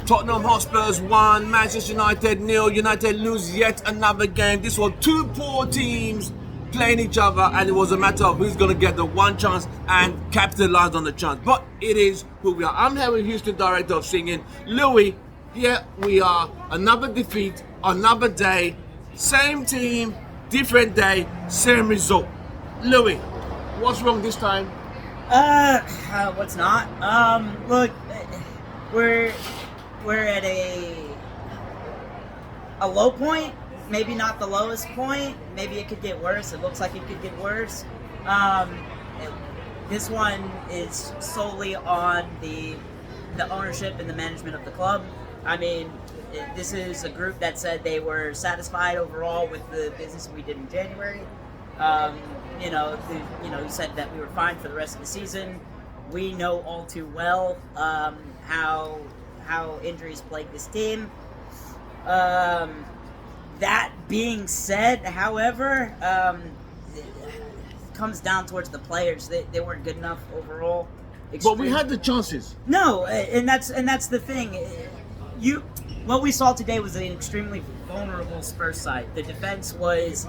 Tottenham Hotspurs 1, Manchester United 0. United lose yet another game. This was two poor teams playing each other, and it was a matter of who's going to get the one chance and capitalize on the chance. But it is who we are. I'm here with Houston Director of Singing. Louis, here we are. Another defeat, another day. Same team, different day, same result. Louis, what's wrong this time? What's not? Look, we're at a low point. Maybe not the lowest point. Maybe it could get worse. It looks like it could get worse. This one is solely on the ownership and the management of the club. I mean, this is a group that said they were satisfied overall with the business we did in January. You said that we were fine for the rest of the season. We know all too well how injuries plague this team. That being said, however, it comes down towards the players. They weren't good enough overall. But we had the chances. No, and that's the thing. What we saw today was an extremely vulnerable Spurs side. The defense was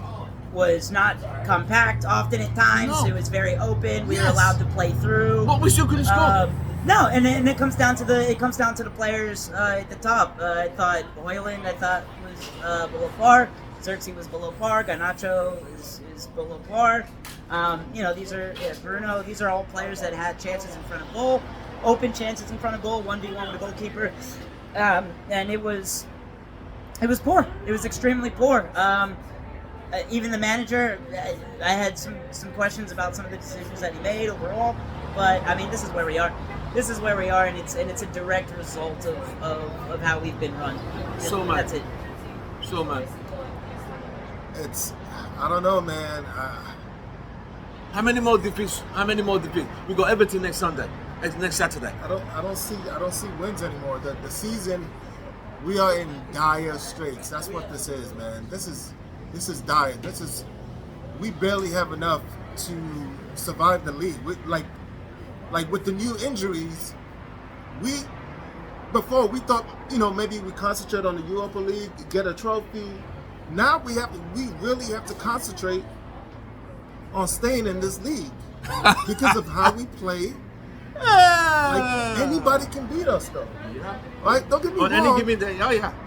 not compact often at times. No. It was very open. We Yes. were allowed to play through. But we still couldn't score. No, and it comes down to the players at the top. I thought Hoyland was below par. Xerxes was below par. Garnacho is below par. These are Bruno. These are all players that had chances in front of goal, open chances in front of goal. 1v1 with a goalkeeper, and it was poor. It was extremely poor. Even the manager, I had some questions about some of the decisions that he made overall. But I mean, this is where we are. This is where we are, and it's a direct result of how we've been run. That's it. So, man. I don't know, man. How many more defeats? We got Everton next Sunday, next Saturday. I don't see wins anymore. The season, we are in dire straits. That's what this is, man. This is dire. We barely have enough to survive the league. Like with the new injuries, before we thought, maybe we concentrate on the Europa League, get a trophy. Now we really have to concentrate on staying in this league because of how we play. Like anybody can beat us, though. Yeah. Right? Don't get me wrong.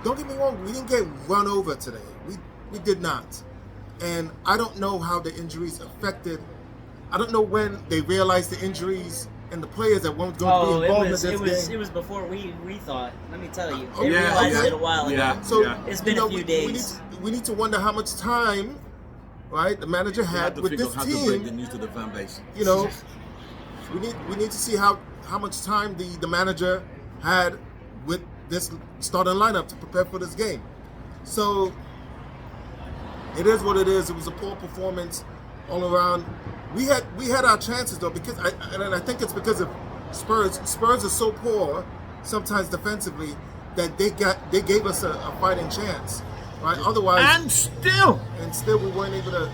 Don't get me wrong. We didn't get run over today. We did not. And I don't know how the injuries affected. I don't know when they realized the injuries and the players that weren't going to be involved in this game. It was before we thought. Let me tell you, Okay. they realized it a while ago. Yeah. So It's been a few days. We need to wonder how much time, right, the manager had with this how to break the team. news to the fan base. We need to see how much time the manager had with this starting lineup to prepare for this game. So it is what it is. It was a poor performance all around. We had our chances though, because I think it's because of Spurs. Spurs are so poor sometimes defensively that they gave us a fighting chance, right? Otherwise, And still, we weren't able to,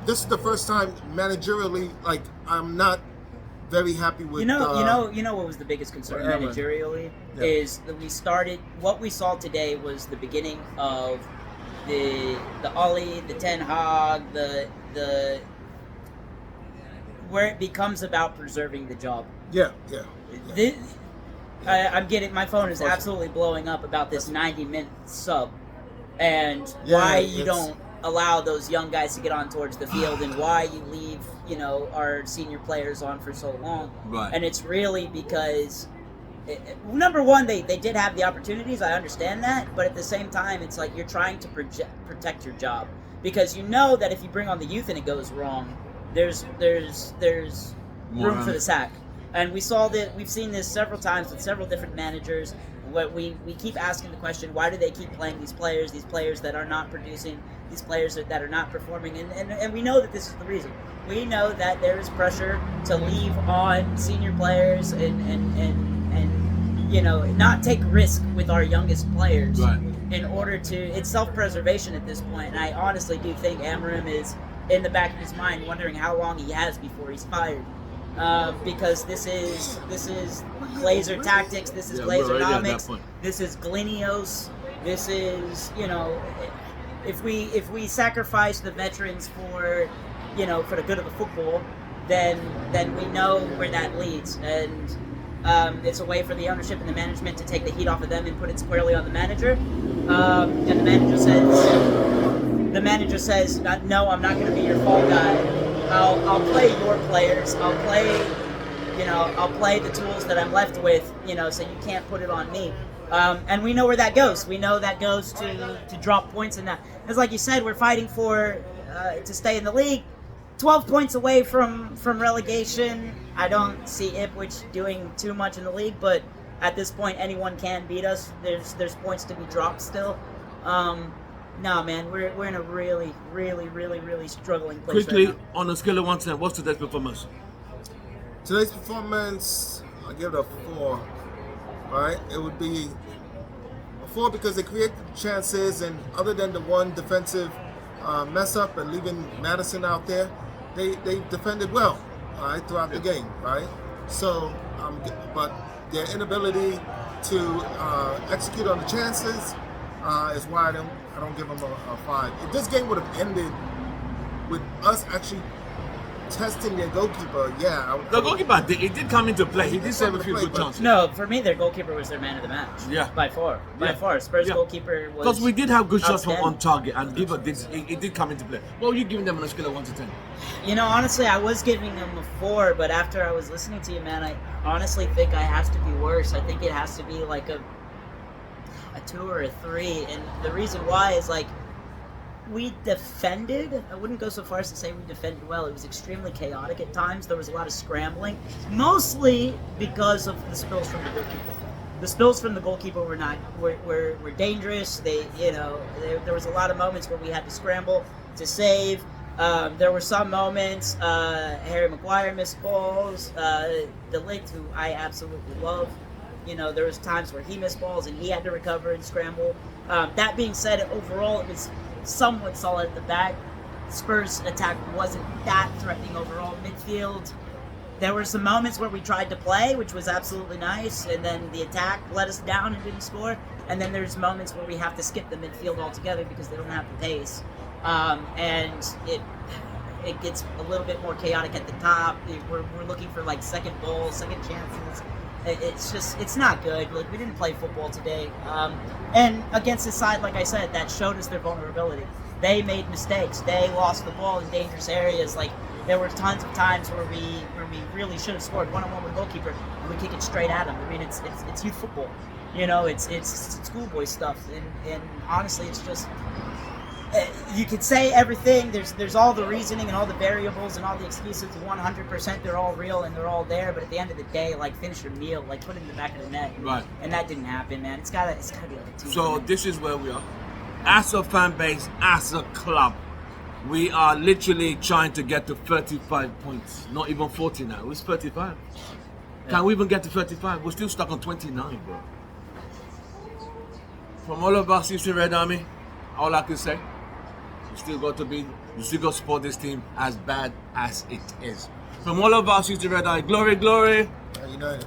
this is the first time managerially, like, I'm not very happy with. You know what was the biggest concern managerially is that what we saw today was the beginning of the Ollie, the Ten Hag, the where it becomes about preserving the job. Yeah. I'm getting, my phone is absolutely blowing up about this 90-minute sub and Yeah, why you it's- don't allow those young guys to get on towards the field and why you leave, our senior players on for so long. Right. And it's really because, number one, they did have the opportunities, I understand that, but at the same time, it's like you're trying to protect your job. Because you know that if you bring on the youth and it goes wrong, there's room for the sack. And we've seen this several times with several different managers. What we keep asking the question, why do they keep playing these players that are not producing, these players that are not performing? And we know that this is the reason. We know that there is pressure to leave on senior players and not take risk with our youngest players. Right. In order to, it's self-preservation at this point. And I honestly do think Amarim is in the back of his mind wondering how long he has before he's fired. because this is Glazer tactics. This is Yeah, we're already at that Glazer-nomics. point. This is Glinios. This is, if we sacrifice the veterans for the good of the football, then we know where that leads, and it's a way for the ownership and the management to take the heat off of them and put it squarely on the manager. And the manager says, no, I'm not going to be your fall guy. I'll play your players. I'll play the tools that I'm left with, so you can't put it on me. And we know where that goes. We know that goes to drop points in that. It's like you said, we're fighting to stay in the league. 12 points away from relegation. I don't see Ipswich doing too much in the league, but at this point, anyone can beat us. There's points to be dropped still. No, man, we're in a really, really, really, really struggling place Quickly, right now. on a scale of 1 to 10, what's today's performance? Today's performance, I give it a 4. All right, it would be a 4 because they created chances, and other than the one defensive mess up and leaving Madison out there, they defended well, all right, throughout the game, right? So, but their inability to execute on the chances is why I don't give them a 5. If this game would have ended with us actually testing their goalkeeper, The goalkeeper, he did come into play. He did save a few good chances. No, for me, their goalkeeper was their man of the match. Yeah. By far. Spurs goalkeeper was. Because we did have good shots from outstanding. on target, and he did come into play. What were you giving them on a scale of 1 to 10? Honestly, I was giving them a 4, but after I was listening to you, man, I honestly think I have to be worse. I think it has to be like a 2 or a 3, and the reason why is we defended. I wouldn't go so far as to say we defended well. It was extremely chaotic at times. There was a lot of scrambling, mostly because of the spills from the goalkeeper. The spills from the goalkeeper were dangerous. There was a lot of moments where we had to scramble to save. There were some moments. Harry Maguire missed balls. De Ligt, who I absolutely love. There was times where he missed balls and he had to recover and scramble. That being said, overall it was somewhat solid at the back. Spurs attack wasn't that threatening overall. Midfield, there were some moments where we tried to play, which was absolutely nice, and then the attack let us down and didn't score. And then there's moments where we have to skip the midfield altogether because they don't have the pace. And it gets a little bit more chaotic at the top. We're looking for second balls, second chances. It's not good. We didn't play football today. And against a side, like I said, that showed us their vulnerability. They made mistakes. They lost the ball in dangerous areas. There were tons of times where we really should have scored one-on-one with the goalkeeper, and we kick it straight at him. I mean, it's youth football. It's schoolboy stuff. And honestly, it's just. You could say everything. There's all the reasoning and all the variables and all the excuses. 100%, they're all real and they're all there. But at the end of the day, finish your meal, put it in the back of the net. Right. And that didn't happen, man. It's gotta be like a team. So this is where we are. As a fan base, as a club, we are literally trying to get to 35 points. Not even 40 now. It's 35. Can we even get to 35? We're still stuck on 29, bro. From all of us, Houston Red Army, all I can say. You still got to support this team as bad as it is. From all of us, Houston Red Eye, glory, glory. United.